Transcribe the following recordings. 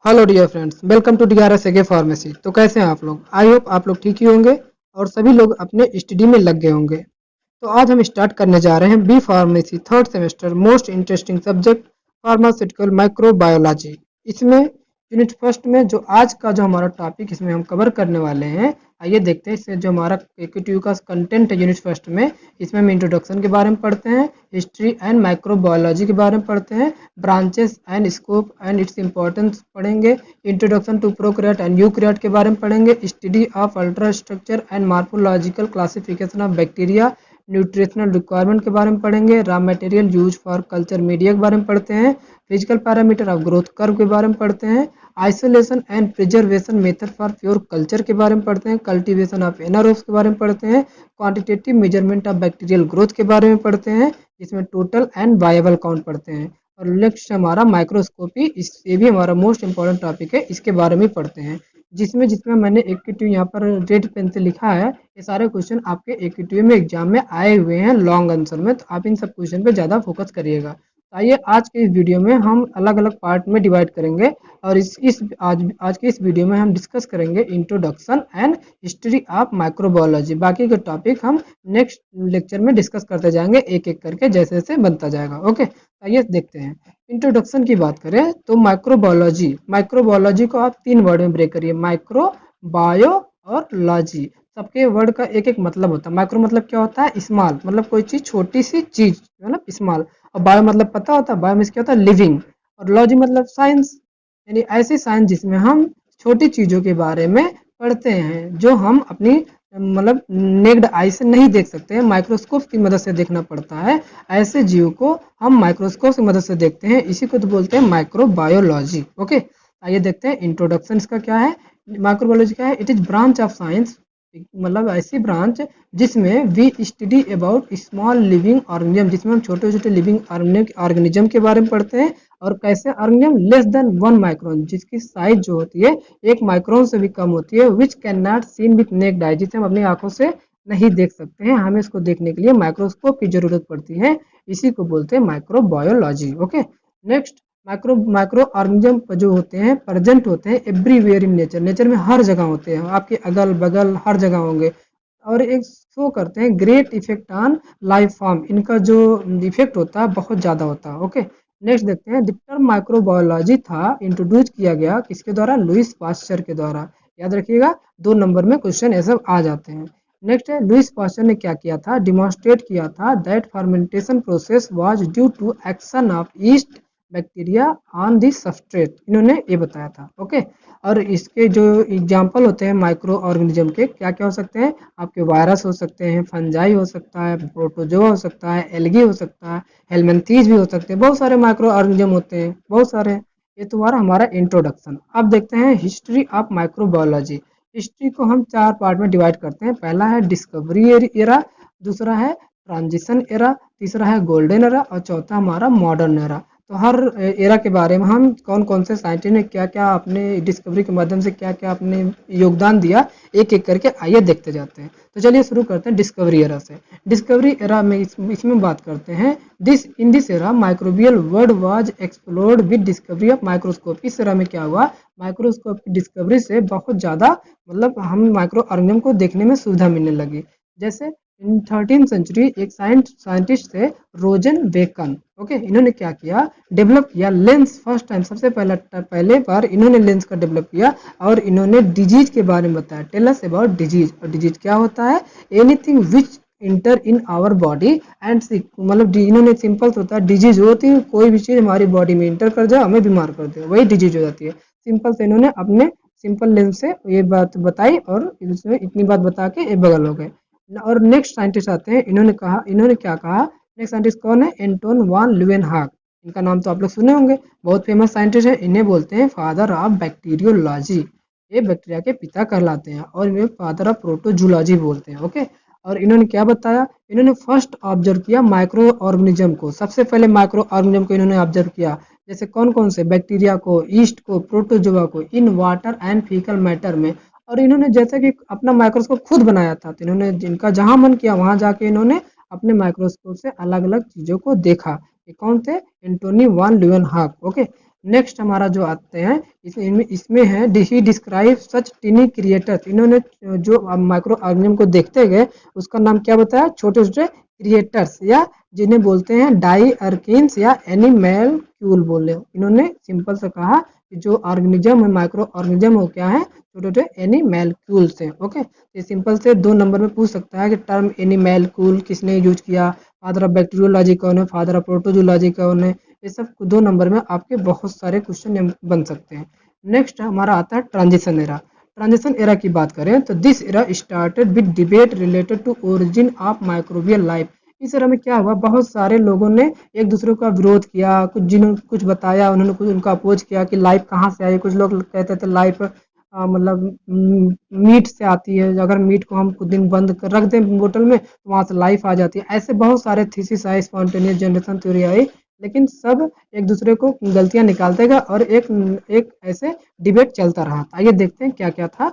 Hello dear friends, welcome to DRS AK pharmacy. तो कैसे हैं आप लोग? आई होप आप लोग ठीक ही होंगे और सभी लोग अपने स्टडी में लग गए होंगे। तो आज हम स्टार्ट करने जा रहे हैं B pharmacy third semester most interesting subject pharmaceutical microbiology. इसमें यूनिट फर्स्ट में जो आज का जो हमारा टॉपिक इसमें हम कवर करने वाले हैं, आइए देखते हैं इससे जो हमारा AQ2 का कंटेंट है यूनिट फर्स्ट में। इसमें हम इंट्रोडक्शन के बारे में पढ़ते हैं, हिस्ट्री एंड माइक्रोबायोलॉजी के बारे में पढ़ते हैं, branches and scope and its importance पढ़ेंगे, introduction to prokaryote and eukaryote के बारे में पढ़ेंगे, study of ultra structure and morphological classification of bacteria, nutritional requirement के बारे में पढ़ेंगे, raw material use for culture media के बारे में पढ़ते हैं, physical parameter of growth curve के बारे में पढ़ते हैं, isolation and preservation method for pure culture के बारे में पढ़ते हैं, कल्टीवेशन ऑफ एनारोब्स के बारे में पढ़ते हैं, quantitative measurement of bacterial growth के बारे में पढ़ते हैं, इसमें टोटल एंड वायबल काउंट पढ़ते हैं। और नेक्स्ट हमारा माइक्रोस्कोपी, इससे भी हमारा मोस्ट इंपॉर्टेंट टॉपिक है, इसके बारे में पढ़ते हैं। जिसमें जिसमें मैंने AQ2 यहाँ पर रेड पेन से लिखा है, ये सारे क्वेश्चन आपके AQ2 में एग्जाम में आए हुए हैं लॉन्ग आंसर में, तो आप इन सब क्वेश्चन पे ज़्यादा फोकस करिएगा। तो आइए आज के इस वीडियो में हम अलग अलग पार्ट में डिवाइड करेंगे और आज के इस वीडियो में हम डिस्कस करेंगे introduction and history of microbiology. बाकी के टॉपिक हम नेक्स्ट लेक्चर में डिस्कस करते जाएंगे एक एक करके, जैसे जैसे बनता जाएगा। ओके, आइए देखते हैं। इंट्रोडक्शन की बात करें तो माइक्रोबायोलॉजी को आप तीन वर्ड में ब्रेक करिए, माइक्रो, बायो और लॉजी। सबके वर्ड का एक एक मतलब होता है। माइक्रो मतलब क्या होता है? स्मॉल, मतलब कोई चीज, छोटी सी चीज, मतलब स्मॉल। और बायो मतलब पता होता है, बायो में क्या होता है? लिविंग। और लॉजी मतलब साइंस, यानी ऐसी साइंस जिसमें हम छोटी चीजों के बारे में पढ़ते हैं जो हम अपनी मतलब नेक्ड आई से नहीं देख सकते हैं, माइक्रोस्कोप की मदद से देखना पड़ता है। ऐसे जीव को हम माइक्रोस्कोप की मदद से देखते हैं, इसी को तो बोलते हैं माइक्रोबायोलॉजी। ओके, आइए देखते हैं इंट्रोडक्शन इसका क्या है। माइक्रोबायोलॉजी क्या है? It is branch of science, मतलब ऐसी ब्रांच जिसमें we study about small living organism, जिसमें हम छोटे छोटे लिविंग ऑर्गेनिज्म के बारे में पढ़ते हैं। और कैसे ऑर्गेनिज्म? लेस देन 1 माइक्रोन, जिसकी साइज जो होती है 1 माइक्रोन से भी कम होती है, which can not seen with necked आई, जिसे हम अपनी आंखों से नहीं देख सकते हैं, हमें इसको देखने के लिए माइक्रोस्कोप की जरूरत पड़ती है, इसी को बोलते हैं microbiology. Okay, next, micro micro organism जो होते हैं प्रेजेंट होते हैं एवरीवेयर इन नेचर, नेचर में हर जगह होते हैं, आपके अगल बगल हर जगह होंगे। और एक शो करते हैं great effect on life form, इनका जो इफेक्ट होता है बहुत ज़्यादा होता है। ओके, नेक्स्ट देखते हैं। द टर्म माइक्रोबायोलॉजी था इंट्रोड्यूस किया गया किसके द्वारा? लुइस पास्चर के द्वारा। याद रखिएगा, 2 नंबर में क्वेश्चन ऐसे आ जाते हैं। नेक्स्ट है, लुइस पास्चर ने क्या किया था? डिमॉन्स्ट्रेट किया था that fermentation process was due to action of yeast bacteria on the substrate, इन्होंने ये बताया था। ओके, और इसके जो एग्जाम्पल होते हैं माइक्रो ऑर्गेनिज्म के, क्या क्या हो सकते हैं? आपके वायरस हो सकते हैं, फंजाई हो सकता है, प्रोटोजोआ हो सकता है, एल्गी हो सकता है, हेलमिंथीज भी हो सकते हैं, बहुत सारे माइक्रो ऑर्गेनिज्म होते हैं, बहुत सारे। ये तुम्हारा हमारा इंट्रोडक्शन। अब देखते हैं हिस्ट्री ऑफ माइक्रोबायोलॉजी। हिस्ट्री को हम 4 पार्ट में डिवाइड करते हैं। पहला है डिस्कवरी एरा, दूसरा है ट्रांजिशन एरा, तीसरा है गोल्डन एरा और चौथा हमारा मॉडर्न एरा। तो हर एरा के बारे में हम कौन कौन से साइंटिस्ट ने क्या क्या अपने डिस्कवरी के माध्यम से क्या क्या अपने योगदान दिया, एक एक करके आइए देखते जाते हैं। तो चलिए शुरू करते हैं डिस्कवरी एरा से। डिस्कवरी एरा में इसमें बात करते हैं, in this era microbial world was explored with discovery of microscope. इस एरा में क्या हुआ? माइक्रोस्कोप की डिस्कवरी से बहुत ज़्यादा, मतलब हम माइक्रो ऑर्गेनिज्म को देखने में सुविधा मिलने लगी। जैसे इन 13th सेंचुरी एक साइंटिस्ट थे रोजन बेकन। ओके, इन्होंने क्या किया? डेवलप किया लेंस, फर्स्ट टाइम, सबसे पहले बार इन्होंने लेंस का डेवलप किया और इन्होंने डिजीज के बारे में बताया। Tell us about disease. और डिजीज क्या होता है? Anything which enter in our body and sick, मतलब इन्होंने सिंपल होता है, डिजीज होती है कोई भी चीज हमारी बॉडी में इंटर कर जाए हमें बीमार कर दे, वही डिजीज हो जाती है। सिंपल से इन्होंने अपने सिंपल लेंस से ये बात बताई और इसमें इतनी बात बता के ये बगल हो गए। और नेक्स्ट साइंटिस्ट आते हैं, इन्होंने क्या कहा? नेक्स्ट साइंटिस्ट कौन है? एंटोन वान ल्यूवेनहाक। इनका नाम तो आप लोग सुने होंगे, बहुत फेमस साइंटिस्ट है। इन्हें बोलते हैं फादर ऑफ बैक्टीरियोलॉजी, ये बैक्टीरिया के पिता कहलाते हैं। और इन्हें फादर ऑफ प्रोटोजूलॉजी बोलते हैं। ओके, और इन्होंने क्या बताया? इन्होंने फर्स्ट ऑब्जर्व किया माइक्रो ऑर्गेनिज्म को, सबसे पहले माइक्रो ऑर्गेनिज्म को इन्होंने ऑब्जर्व किया। जैसे कौन कौन से? बैक्टीरिया को, ईस्ट को, प्रोटोजोआ को, in water and faecal matter में। और इन्होंने जैसे कि अपना माइक्रोस्कोप खुद बनाया था, तो इन्होंने जिनका जहां मन किया वहां जाके इन्होंने अपने माइक्रोस्कोप से अलग अलग चीजों को देखा। ये कौन थे? एंटोनी वान ल्यूवेनहाक। ओके, नेक्स्ट हमारा जो आते हैं इसमें है ही डिस्क्राइब सच टिनी क्रिएटर्स। इन्होंने जो माइक्रो ऑर्गेनिज्म को देखते गए उसका नाम क्या बताया, छोटे छोटे क्रिएटर्स या जिन्हें बोलते हैं डाई अर्किन्स या एनिमैल्क्यूल बोले। इन्होंने सिंपल से कहा कि जो ऑर्गेनिज्म है माइक्रो ऑर्गेनिज्म वो क्या है, छोटे छोटे एनिमैल्क्यूल्स हैं। ओके, ये सिंपल से 2 नंबर में पूछ सकता है कि टर्म एनिमैल्क्यूल किसने यूज किया, फादर ऑफ बैक्टीरियोलॉजी कौन है, फादर ऑफ प्रोटोजोलॉजी कौन है। ये सब 2 नंबर में आपके बहुत सारे क्वेश्चन बन सकते हैं। नेक्स्ट हमारा आता है ट्रांजिशन एरा। ट्रांजिशन एरा की बात करें तो this era started with debate related to origin of microbial life. इस एरा में क्या हुआ, बहुत सारे लोगों ने एक दूसरे का विरोध किया, कुछ जिन्होंने कुछ बताया उन्होंने कुछ उनका अपोज किया कि लाइफ कहाँ से आई। कुछ लोग कहते थे लाइफ मतलब मीट से आती है, अगर मीट को हम कुछ दिन बंद कर रख दें बोतल में तो वहां से लाइफ आ जाती है। ऐसे बहुत सारे थीसिस आए, स्पॉन्टेनियस जनरेशन थ्योरी आई, लेकिन सब एक दूसरे को गलतियां निकालते गए और एक ऐसे डिबेट चलता रहा। आइए देखते हैं क्या क्या था।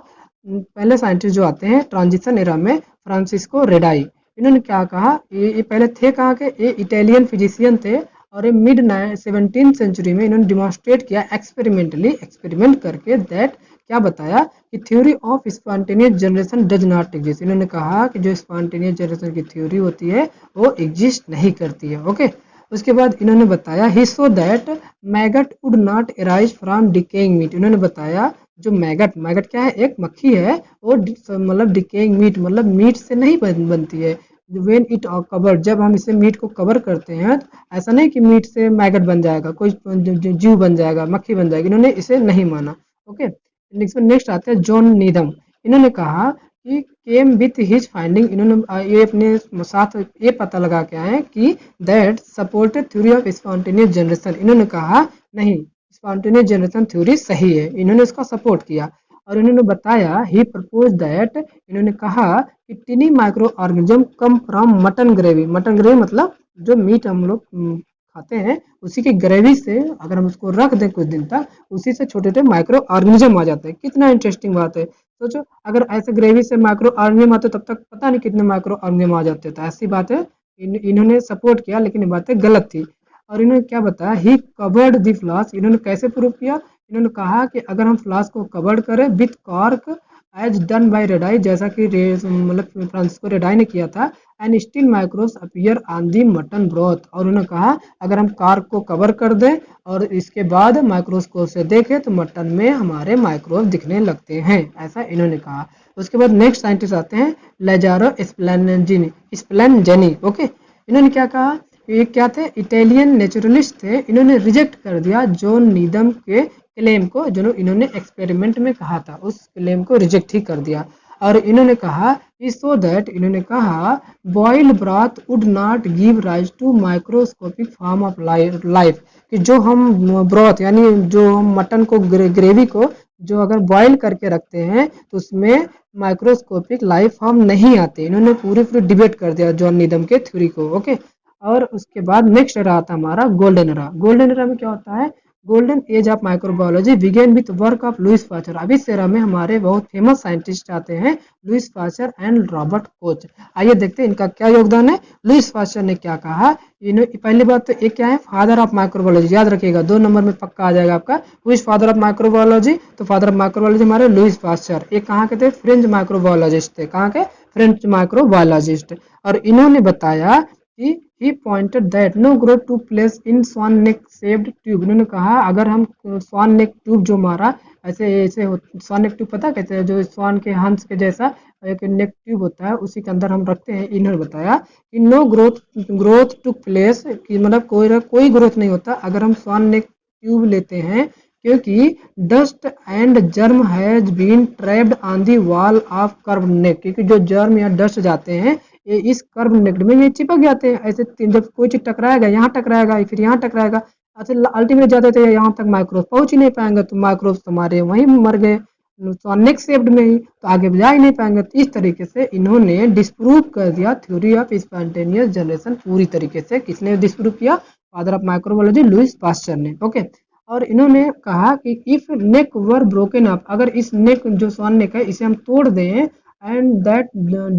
पहले साइंटिस्ट जो आते हैं ट्रांजिशन एरा में, फ्रांसिस्को रेडाई। इन्होंने क्या कहा, ये पहले थे कहा के ये इटालियन फिजिशियन थे और मिड 17th सेंचुरी में इन्होंने डिमॉन्स्ट्रेट किया एक्सपेरिमेंट करके दैट क्या बताया कि theory of spontaneous generation does not exist. इन्होंने कहा कि जो स्पॉन्टेनियस जनरेशन की थ्योरी होती है वो एग्जिस्ट नहीं करती है। ओके, उसके बाद इन्होंने बताया he so that maggot would not arise from decaying meat. इन्होंने बताया जो मैगट क्या है, एक मक्खी है, वो मतलब डिकेइंग मीट मतलब मीट से नहीं बनती है। वेन इट कवर, जब हम इसे मीट को कवर करते हैं तो ऐसा नहीं कि मीट से मैगट बन जाएगा, कोई जीव बन जाएगा, मक्खी बन जाएगी। इन्होंने इसे नहीं माना। ओके, नेक्स्ट आते हैं जॉन नीदम। इन्होंने कहा कि केम विथ हिज फाइंडिंग, इन्होंने ये अपने साथ ये पता लगा के आए कि that supported theory of spontaneous generation. इन्होंने कहा नहीं, स्पॉन्टेनियस जनरेशन थ्योरी सही है, इन्होंने इसका सपोर्ट किया और इन्होंने बताया ही प्रपोज दैट, इन्होंने कहा कि टिनी micro organism come from mutton gravy. Mutton gravy मतलब जो मीट हम लोग खाते हैं उसी की ग्रेवी से अगर हम उसको रख दें कुछ दिन तक, उसी से छोटे छोटे माइक्रो ऑर्गेनिज्म आ जाते हैं। कितना इंटरेस्टिंग बात है, सोचो अगर ऐसे ग्रेवी से माइक्रो ऑर्गेनिज्म आते तब तक पता नहीं कितने माइक्रो ऑर्गेनिज्म आ जाते। तो ऐसी बात है, इन्होंने सपोर्ट किया लेकिन ये बातें गलत थी। और इन्होंने क्या बताया, ही कवर्ड द फ्लास्क। इन्होंने कैसे प्रूव किया, इन्होंने कहा कि अगर हम फ्लास्क को कवर करें with cork as done by Redi, जैसा कि मतलब फ्रांसिस्को रेडाई ने किया था, and still microbes appear on the mutton broth. और उन्होंने कहा अगर हम कॉर्क को कवर कर दें और इसके बाद माइक्रोस्कोप से देखें तो मटन में हमारे माइक्रोब दिखने लगते हैं, ऐसा इन्होंने कहा। उसके बाद नेक्स्ट साइंटिस्ट आते हैं लेजारो स्प्लेनजेनी। ओके, इन्होंने क्या कहा, ये क्या थे, इटालियन नेचुरलिस्ट थे। इन्होंने रिजेक्ट कर दिया जॉन नीदम के क्लेम को, जो इन्होंने एक्सपेरिमेंट में कहा था उस क्लेम को रिजेक्ट ही कर दिया। और इन्होंने कहा सो दैट, इन्होंने कहा boiled broth would not give rise to microscopic form of life, कि जो हम ब्रॉथ यानी जो हम मटन को ग्रेवी को जो अगर बॉईल करके रखते हैं तो उसमें माइक्रोस्कोपिक लाइफ फॉर्म नहीं आते। इन्होंने पूरी डिबेट कर दिया जॉन नीदम के थ्योरी को। ओके, और उसके बाद नेक्स्ट एरा आता हमारा गोल्डन एरा। गोल्डन एरा में क्या होता है, golden age of microbiology begin with work of Louis Pasteur. अब इस एरा में हमारे बहुत फेमस साइंटिस्ट आते हैं, Louis Pasteur and Robert Koch. आइए देखते हैं इनका क्या योगदान है। लुइस पास्चर ने क्या कहा, पहली बात तो एक क्या है, फादर ऑफ माइक्रोबायोलॉजी, याद रखिएगा 2 नंबर में पक्का आ जाएगा आपका। लुइस फादर ऑफ माइक्रोबायोलॉजी, तो फादर ऑफ माइक्रोबायोलॉजी हमारे लुइस पास्चर। ये कहाँ के थे, फ्रेंच माइक्रोबायोलॉजिस्ट थे। कहाँ के, फ्रेंच माइक्रोबायोलॉजिस्ट। और इन्होंने बताया कि he pointed that no growth took place in swan neck shaped tube। इन्होंने कहा अगर हम स्वान नेक ट्यूब जो हमारा ऐसे ऐसे स्वान नेक ट्यूब पता कहते हैं, जो स्वान के हंस के जैसा एक नेक ट्यूब होता है उसी के अंदर हम रखते हैं। इन्होंने बताया कि नो ग्रोथ टुक प्लेस, कि मतलब कोई ग्रोथ नहीं होता अगर हम स्वान नेक ट्यूब लेते हैं, क्योंकि dust and germ has been trapped on the wall of curve neck, क्योंकि जो जर्म या डस्ट जाते हैं ये इस कर्व नेक में ये चिपक जाते हैं। ऐसे जब कोई चीज टकराएगा यहाँ टकराएगा फिर यहाँ टकराएगा, अच्छा अल्टीमेट जाते थे यहाँ तक माइक्रोब पहुंच ही नहीं पाएंगे, तो माइक्रोब तुम्हारे वहीं मर गए नेक्स्ट शेप्ड में ही, तो आगे जा ही नहीं पाएंगे। तो इस तरीके से इन्होंने डिस्प्रूव कर दिया थ्योरी ऑफ स्पॉन्टेनियस जनरेशन पूरी तरीके से। किसने डिस्प्रूव किया, father of microbiology Louis Pasteur ने। ओके, और इन्होंने कहा कि if neck were broken up, अगर इस नेक जो स्वान नेक है इसे हम तोड़ दें and that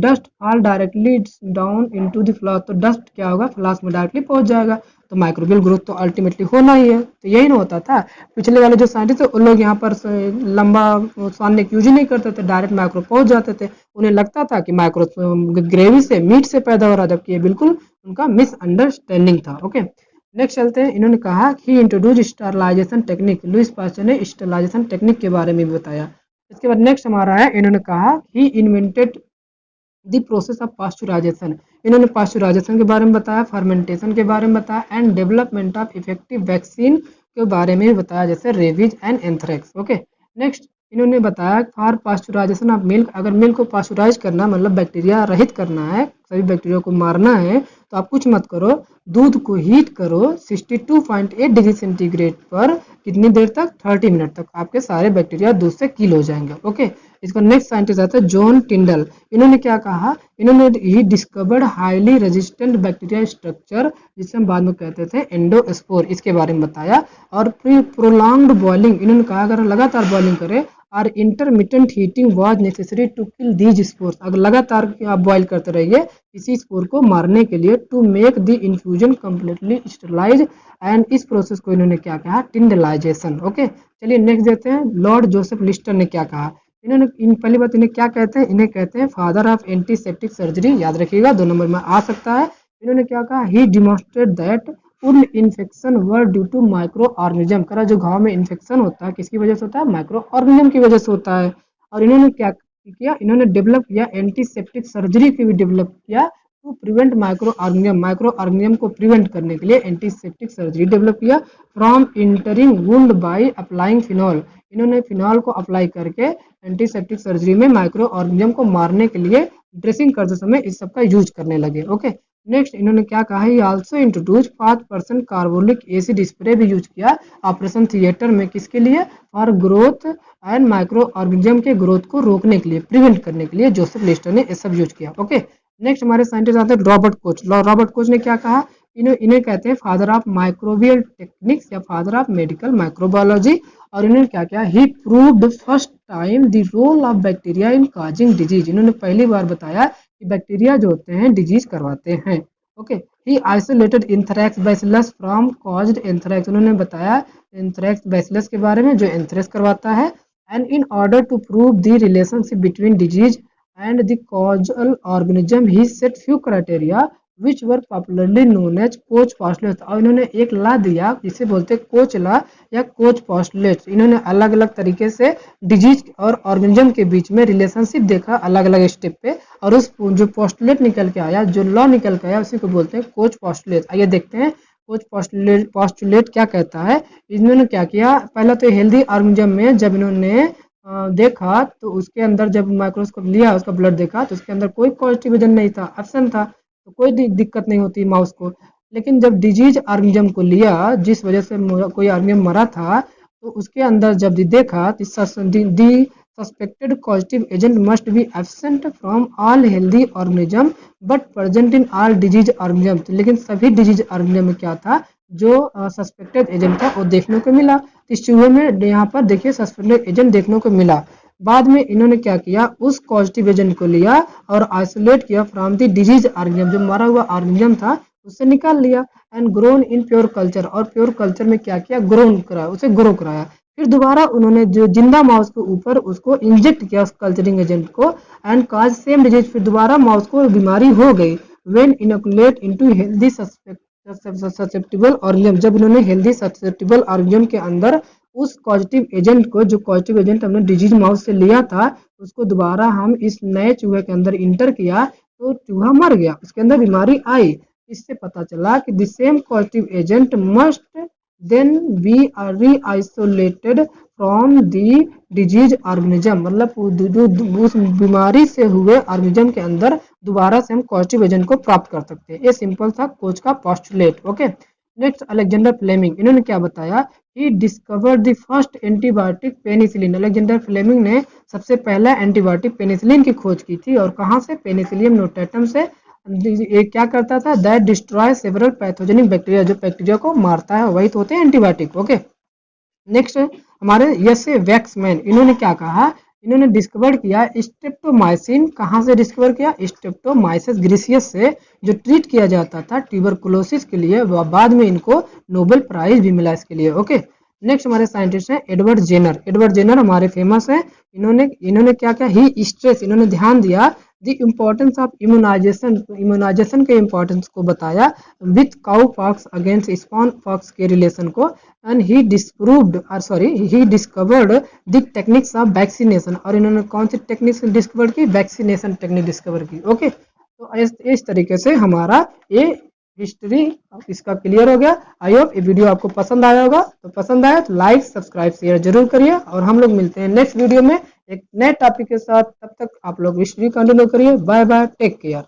dust fall directly down into the flask, तो डस्ट क्या होगा, फ्लास्क में डायरेक्टली पहुंच जाएगा। तो माइक्रोबियल ग्रोथ तो अल्टीमेटली होना ही है। तो यही ना होता था, पिछले वाले जो साइंटिस्ट थे उन लोग यहाँ पर लंबा स्वान यूज ही नहीं करते थे, डायरेक्ट माइक्रो पहुंच जाते थे। उन्हें लगता था कि माइक्रो ग्रेवी से, मीट से पैदा हो रहा, जबकि ये बिल्कुल उनका मिसअंडरस्टैंडिंग था। ओके, नेक्स्ट चलते हैं। इन्होंने कहा कि introduce sterilisation technique, Louis Pasteur ने स्टरलाइजेशन टेक्निक के बारे में भी बताया। इसके बाद नेक्स्ट हमारा है, इन्होंने कहा he invented the process of pasteurisation, इन्होंने पास्चुराइजेशन के बारे में बताया, फर्मेंटेशन के बारे में बताया and development of effective vaccine के बारे में भी बताया, जैसे rabies and anthrax. Okay, next इन्होंने बताया फॉर पास्चुराइजेशन ऑफ मिल्क, अगर मिल्क को पास्चुराइज करना मतलब बैक्टीरिया रहित करना है, सभी बैक्टीरिया को मारना है, तो आप कुछ मत करो, दूध को हीट करो 62.8 डिग्री सेंटीग्रेड पर, कितनी देर तक, 30 मिनट तक, आपके सारे बैक्टीरिया दूध से किल हो जाएंगे। ओके, इसका नेक्स्ट साइंटिस्ट आता है जॉन टिंडल। इन्होंने क्या कहा, इन्होंने he discovered highly resistant bacteria structure, जिसे हम बाद में कहते थे एंडोस्पोर, इसके बारे में बताया। और प्रोलॉन्ग्ड बॉइलिंग, इन्होंने कहा अगर लगातार बॉइलिंग करें और intermittent heating was necessary to kill these spores, अगर लगातार आप बॉयल करते रहिए इसी स्पोर को मारने के लिए, to make the infusion completely sterilise, and इस प्रोसेस को इन्होंने क्या कहा, टिंडलाइजेशन। ओके, चलिए नेक्स्ट देते हैं, लॉर्ड जोसेफ लिस्टर ने क्या कहा। इन्होंने इन पहली बात इन्हें क्या कहते हैं, इन्हें कहते हैं फादर ऑफ एंटीसेप्टिक सर्जरी, याद रखिएगा 2 नंबर में आ सकता है। इन्होंने क्या कहा, ही डिमॉन्स्ट्रेट दैट उन infection were due to micro organism, करा जो घाव में इन्फेक्शन होता है किसकी वजह से होता है, माइक्रो ऑर्गेनिज्म की वजह से होता है। और इन्होंने क्या किया, इन्होंने डेवलप किया एंटीसेप्टिक सर्जरी की भी डेवलप किया टू प्रिवेंट माइक्रो ऑर्गेनिज्म को प्रिवेंट करने के लिए एंटीसेप्टिक सर्जरी डेवलप किया from entering wound by applying phenol, इन्होंने फिनॉल को अप्लाई करके एंटीसेप्टिक सर्जरी में माइक्रो ऑर्गेनिज्म को मारने के लिए ड्रेसिंग करते समय इस सब का यूज करने लगे। ओके, नेक्स्ट इन्होंने क्या कहा है, also introduce 5% carbolic acid spray भी यूज किया ऑपरेशन थिएटर में, किसके लिए, for growth and micro organism के ग्रोथ को रोकने के लिए, प्रिवेंट करने के लिए जोसेफ लिस्टर ने ये सब यूज किया। ओके, नेक्स्ट हमारे साइंटिस्ट आते हैं रॉबर्ट कोच। रॉबर्ट कोच ने क्या कहा, इन्हें कहते हैं फादर ऑफ माइक्रोबियल टेक्निक्स या फादर ऑफ मेडिकल माइक्रोबायोलॉजी। और इन्होंने क्या किया, he proved first time the role of bacteria in causing disease, इन्होंने पहली बार बताया कि बैक्टीरिया जो होते हैं डिजीज करवाते हैं। Okay, he isolated anthrax bacillus from caused anthrax, उन्होंने बताया एंथ्रेक्स बैसिलस के बारे में जो एंथ्रेक्स करवाता है। And in order to prove the relationship between disease and the causal organism he set few criteria which were popularly known as coach postulates, और इन्होंने एक ला दिया जिसे बोलते हैं कोच ला या कोच postulates, इन्होंने अलग अलग तरीके से डिजीज और ऑर्गेनिज्म के बीच में रिलेशनशिप देखा अलग अलग स्टेप पे, और उस जो पोस्टुलेट निकल के आया, जो लॉ निकल के आया, उसी को बोलते हैं कोच postulates। आइए देखते हैं कोच postulate क्या कहता है। इन्होंने क्या किया, पहला तो हेल्दी ऑर्गेनिज्म में जब इन्होंने देखा तो उसके अंदर जब माइक्रोस्कोप लिया, उसका ब्लड देखा तो उसके अंदर कोई पॉजिटिव एजेंट नहीं था, एब्सेंट था, तो कोई दिक्कत नहीं होती माउस को। लेकिन जब डिजीज ऑर्गेनिज्म को लिया, जिस वजह से कोई ऑर्गेनिज्म मरा था, तो उसके अंदर जब देखा the suspected positive agent must be absent from all healthy organism but present in all disease organism, लेकिन सभी डिजीज ऑर्गेनिज्म में क्या था, जो सस्पेक्टेड एजेंट था वो देखने को मिला। इस चूहे में यहाँ पर देखिए सस्पेक्टेड एजेंट देखने को मिला। बाद में इन्होंने क्या किया, उस पॉजिटिव एजेंट को लिया और आइसोलेट किया फ्रॉम द डिजीज ऑर्गेनिज्म, जो मरा हुआ ऑर्गेनिज्म था उससे निकाल लिया, and grown in pure culture, और प्योर कल्चर में क्या किया, ग्रोन कराया, उसे ग्रो कराया। फिर दोबारा उन्होंने जो जिंदा माउस के ऊपर उसको इंजेक्ट किया उस कल्चरिंग एजेंट को, एंड काज सेम डिजीज, फिर दोबारा माउस को बीमारी हो गई। When inoculate into healthy susceptible organism, जब इन्होंने हेल्दी ससेप्टिबल ऑर्गेनिज्म के अंदर उस पॉजिटिव एजेंट को, जो पॉजिटिव एजेंट हमने डिजीज माउस से लिया था, उसको दोबारा हम इस नए चूहे के अंदर इंटर किया तो चूहा मर गया, उसके अंदर बीमारी आई। इससे पता चला कि the same positive agent must then be reisolated from the disease organism, मतलब उस बीमारी से हुए ऑर्गेनिज्म के अंदर दोबारा से हम पॉजिटिव एजेंट को प्राप्त कर सकते हैं। ये सिंपल था कोच का postulate. Okay, next Alexander Fleming, इन्होंने क्या बताया, he discovered the first antibiotic penicillin, Alexander Fleming ने सबसे पहला एंटीबायोटिक पेनिसिलिन की खोज की थी, और कहाँ से, पेनिसिलियम नोटेटम से। ये क्या करता था, that destroy several pathogenic bacteria, जो बैक्टीरिया को मारता है वही तो होते हैं एंटीबायोटिक। ओके, नेक्स्ट हमारे यसे वैक्समैन, इन्होंने क्या कहा, इन्होंने डिस्कवर किया स्ट्रेप्टोमाइसिन। कहाँ से डिस्कवर किया? स्ट्रेप्टोमाइसिस ग्रीसियस से, जो ट्रीट किया जाता था ट्यूबरकुलोसिस के लिए। बाद में इनको नोबेल प्राइज भी मिला इसके लिए। ओके, नेक्स्ट हमारे साइंटिस्ट हैं एडवर्ड जेनर। एडवर्ड जेनर हमारे फेमस हैं। इन्होंने इन्होंने क्या क्या ही स्ट्रेस, इन्होंने ध्यान दिया the importance of immunization, immunization के इम्पोर्टेंस को बताया विथ काउ पॉक्स अगेंस्ट स्पॉन पॉक्स के रिलेशन को। एंड ही डिस्प्रूव्ड और sorry he discovered the techniques of vaccination. और इन्होंने कौन सी टेक्निक्स डिस्कवर की? वैक्सीनेशन टेक्निक डिस्कवर की। ओके, तो इस तरीके से हमारा ये हिस्ट्री इसका क्लियर हो गया। आई होप ये वीडियो आपको पसंद आया होगा। तो पसंद आया तो लाइक सब्सक्राइब शेयर जरूर करिए, और हम लोग मिलते हैं नेक्स्ट वीडियो में एक नए टॉपिक के साथ। तब तक आप लोग हिस्ट्री कंटिन्यू करिए। Bye bye, take care.